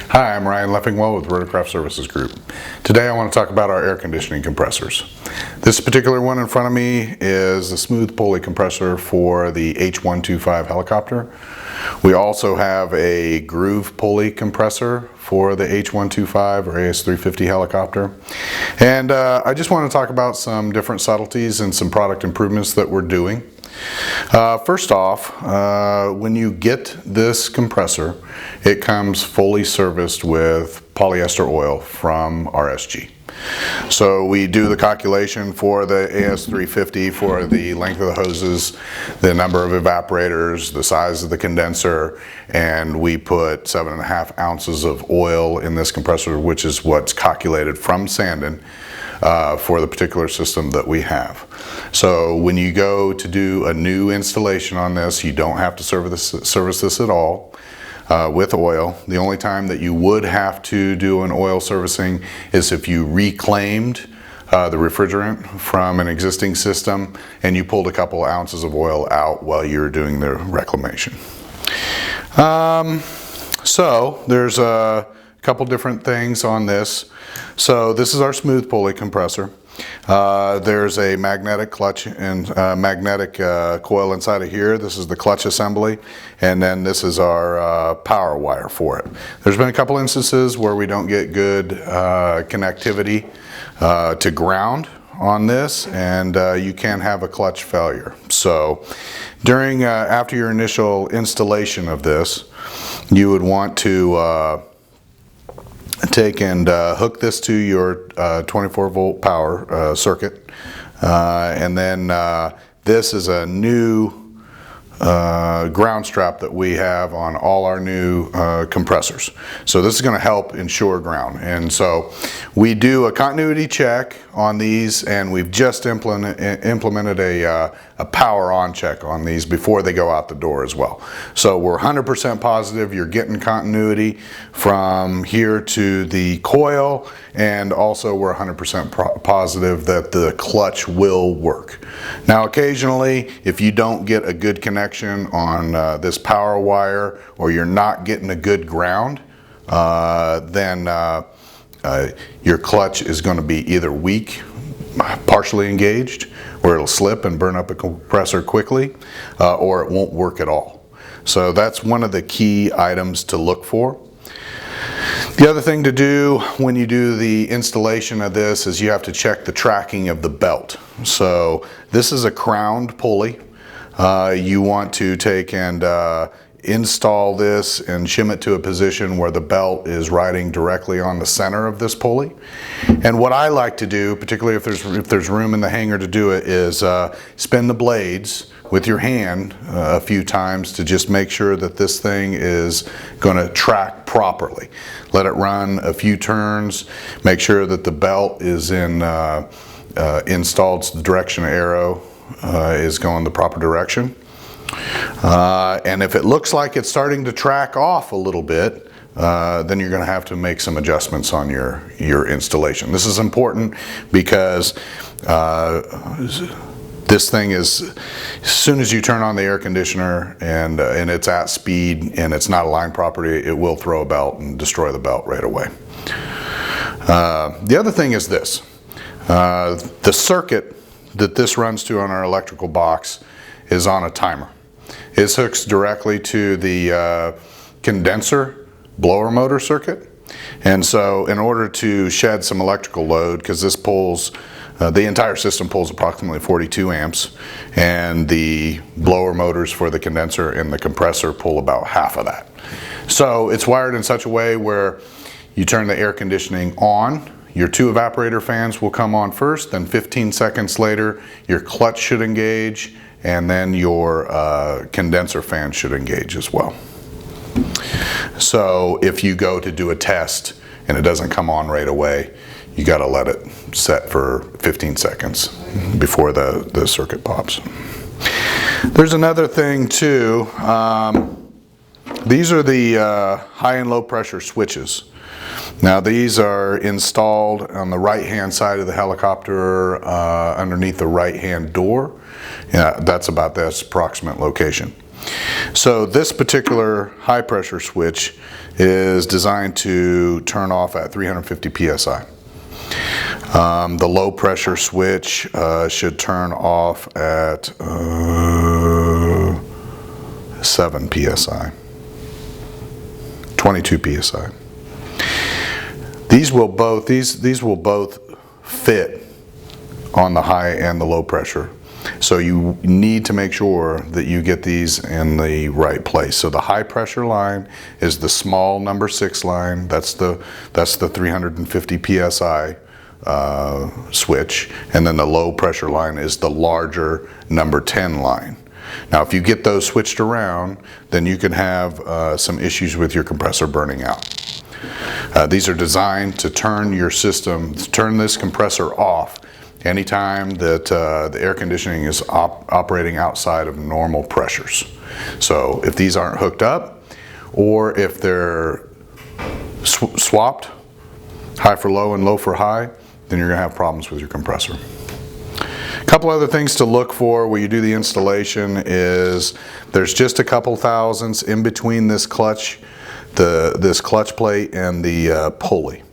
Hi, I'm Ryan Leffingwell with Rotorcraft Services Group. Today I want to talk about our air conditioning compressors. This particular one in front of me is a smooth pulley compressor for the H125 helicopter. We also have a groove pulley compressor for the H125 or AS-350 helicopter. And I just want to talk about some different subtleties and some product improvements that we're doing. First off, when you get this compressor, it comes fully serviced with polyester oil from RSG. So we do the calculation for the AS-350 for the length of the hoses, the number of evaporators, the size of the condenser, and we put 7.5 ounces of oil in this compressor, which is what's calculated from Sandon for the particular system that we have. So when you go to do a new installation on this, you don't have to service this at all with oil. The only time that you would have to do an oil servicing is if you reclaimed the refrigerant from an existing system and you pulled a couple ounces of oil out while you're doing the reclamation. So there's a couple different things on this. So this is our smooth pulley compressor. There's a magnetic clutch and magnetic coil inside of here. This is the clutch assembly, and then this is our power wire for it. There's been a couple instances where we don't get good connectivity to ground on this, and you can have a clutch failure. So during after your initial installation of this, you would want to take and hook this to your 24 volt power circuit, and then this is a new ground strap that we have on all our new compressors. So this is going to help ensure ground, and so we do a continuity check on these, and we've just implemented a power on check on these before they go out the door as well. So we're 100% positive you're getting continuity from here to the coil, and also we're 100% positive that the clutch will work. Now occasionally, if you don't get a good connection on this power wire, or you're not getting a good ground, then your clutch is going to be either weak, partially engaged, where it'll slip and burn up a compressor quickly, or it won't work at all. So that's one of the key items to look for. The other thing to do when you do the installation of this is you have to check the tracking of the belt. So this is a crowned pulley. You want to take and install this and shim it to a position where the belt is riding directly on the center of this pulley. And what I like to do, particularly if there's room in the hanger to do it, is spin the blades with your hand a few times to just make sure that this thing is going to track properly. Let it run a few turns, make sure that the belt is installed so the direction arrow is going the proper direction. And if it looks like it's starting to track off a little bit, then you're going to have to make some adjustments on your installation. This is important because this thing is, as soon as you turn on the air conditioner and it's at speed and it's not aligned properly, it will throw a belt and destroy the belt right away. The other thing is this. The circuit that this runs to on our electrical box is on a timer. It hooks directly to the condenser blower motor circuit, and so in order to shed some electrical load, because this pulls the entire system pulls approximately 42 amps, and the blower motors for the condenser and the compressor pull about half of that. So it's wired in such a way where you turn the air conditioning on, your two evaporator fans will come on first, then 15 seconds later your clutch should engage, and then your condenser fan should engage as well. So if you go to do a test and it doesn't come on right away, you got to let it set for 15 seconds before the circuit pops. There's another thing too. These are the high and low pressure switches. Now these are installed on the right hand side of the helicopter underneath the right hand door. Yeah, that's about this approximate location. So this particular high pressure switch is designed to turn off at 350 psi. The low pressure switch should turn off at 7 psi, 22 psi. These will both fit on the high and the low pressure. So you need to make sure that you get these in the right place. So the high pressure line is the small number 6 line. That's the 350 psi switch, and then the low pressure line is the larger number 10 line. Now if you get those switched around, then you can have some issues with your compressor burning out. These are designed to turn your system, turn this compressor off anytime that the air conditioning is operating outside of normal pressures. So if these aren't hooked up, or if they're swapped, high for low and low for high, then you're going to have problems with your compressor. A couple other things to look for when you do the installation is there's just a couple thousandths in between this clutch, this clutch plate and the pulley.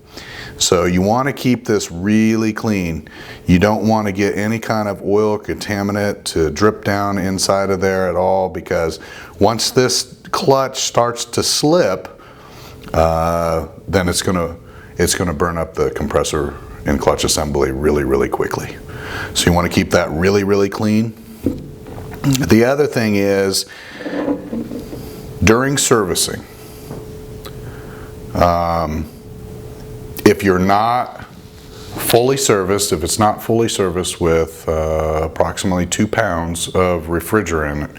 So you want to keep this really clean. You don't want to get any kind of oil contaminant to drip down inside of there at all, because once this clutch starts to slip, then it's going to burn up the compressor and clutch assembly really quickly. So you want to keep that really clean. The other thing is, during servicing, if you're not fully serviced, if it's not fully serviced with approximately 2 pounds of refrigerant in it,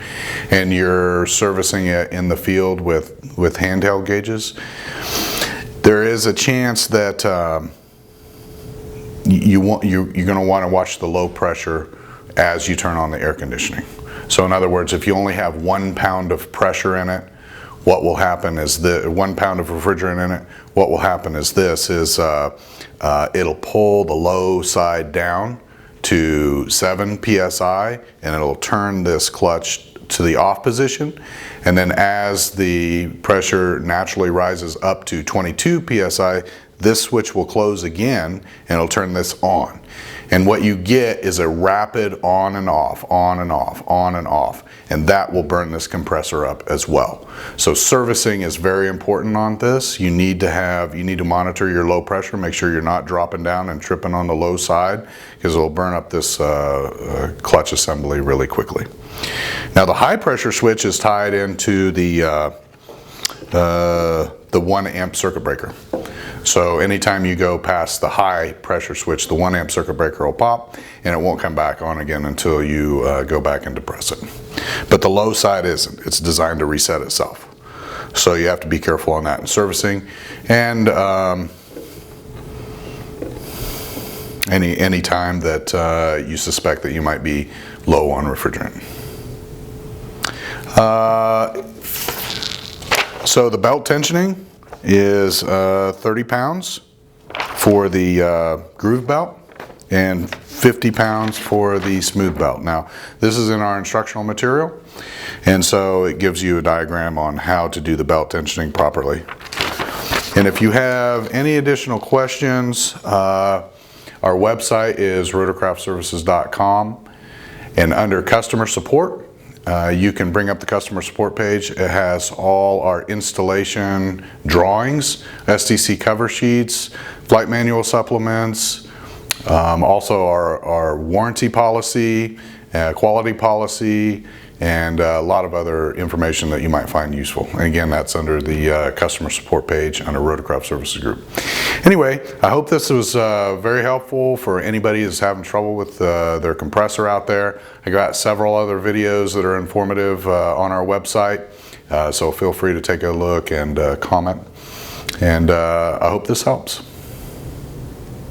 and you're servicing it in the field with handheld gauges, there is a chance that you're going to want to watch the low pressure as you turn on the air conditioning. So in other words, if you only have 1 pound of pressure in it, what will happen is 1 pound of refrigerant in it, what will happen is it'll pull the low side down to 7 psi, and it'll turn this clutch to the off position. And then as the pressure naturally rises up to 22 psi, this switch will close again and it'll turn this on. And what you get is a rapid on and off, on and off, on and off. And that will burn this compressor up as well. So servicing is very important on this. You need to monitor your low pressure, make sure you're not dropping down and tripping on the low side, because it'll burn up this clutch assembly really quickly. Now the high pressure switch is tied into the 1 amp circuit breaker. So anytime you go past the high pressure switch, the 1 amp circuit breaker will pop and it won't come back on again until you go back and depress it. But the low side isn't. It's designed to reset itself. So you have to be careful on that in servicing. And any time that you suspect that you might be low on refrigerant. So the belt tensioning is 30 pounds for the groove belt and 50 pounds for the smooth belt. Now this is in our instructional material, and so it gives you a diagram on how to do the belt tensioning properly. And if you have any additional questions, our website is rotorcraftservices.com, and under customer support, you can bring up the customer support page. It has all our installation drawings, STC cover sheets, flight manual supplements, also our warranty policy, quality policy, and a lot of other information that you might find useful. And again, that's under the customer support page under Rotorcraft Services Group. Anyway, I hope this was very helpful for anybody who's having trouble with their compressor out there. I got several other videos that are informative on our website, so feel free to take a look and comment. And I hope this helps.